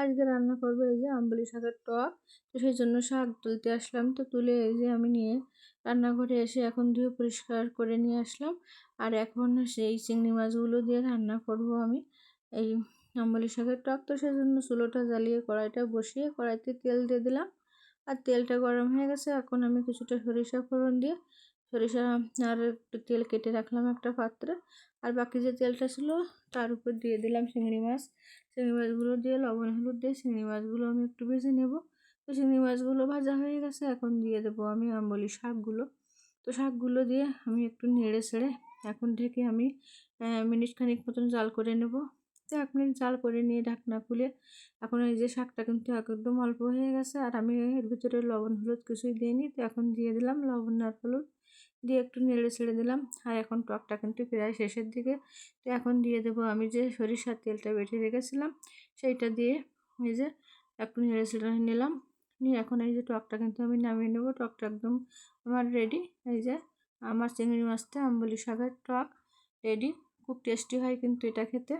আজকে রান্না করবো এই যে আম্বলি শাকের টক। তো সেই জন্য শাক তুলতে আসলাম। তো তুলে এই যে আমি নিয়ে রান্নাঘরে এসে এখন ধুয়ে পরিষ্কার করে নিয়ে আসলাম। আর এখন সেই চিংড়ি মাছগুলো দিয়ে রান্না করব আমি এই আম্বলি শাকের টক। তো সেই জন্য চুলোটা জ্বালিয়ে কড়াইটা বসিয়ে কড়াইতে তেল দিয়ে দিলাম। আর তেলটা গরম হয়ে গেছে। এখন আমি কিছুটা সরিষা ফোড়ন দিয়ে সরিষা আর একটু তেল কেটে রাখলাম একটা পাত্রে। আর বাকি যে তেলটা ছিল তার উপর দিয়ে দিলাম চিংড়ি মাছ। চিংড়ি মাছগুলো দিয়ে লবণ হলুদ দিয়ে চিংড়ি মাছগুলো আমি একটু ভেজে নেব। তো চিংড়ি মাছগুলো ভাজা হয়ে গেছে। এখন দিয়ে দেবো আমি আম্বলি শাকগুলো। তো শাকগুলো দিয়ে আমি একটু নেড়ে ছেড়ে এখন থেকে আমি মিনিট খানিক মতন জাল করে নেব। তো 1 মিনিট জাল করে নিয়ে ঢাকনা খুলে এখন এই যে শাকটা কিন্তু একদম অল্প হয়ে গেছে। আর আমি এর ভিতরে লবণ হলুদ কিছুই দিইনি। তো এখন দিয়ে দিলাম লবণ আর হলুদ দিয়ে একটু নেড়ে ছেড়ে দিলাম। আর এখন টকটা কিন্তু প্রায় শেষের দিকে। তো এখন দিয়ে দেবো আমি যে সরিষার তেলটা বেটে রেখেছিলাম সেইটা দিয়ে এই যে একটু নেড়ে ছেড়ে নিলাম। নিয়ে এখন এই যে টকটা কিন্তু আমি নামিয়ে নেব। টকটা একদম আমার রেডি। এই যে আমার চিংড়ি মাছটা আম্বলি শাকের টক রেডি। খুব টেস্টি হয় কিন্তু এটা খেতে।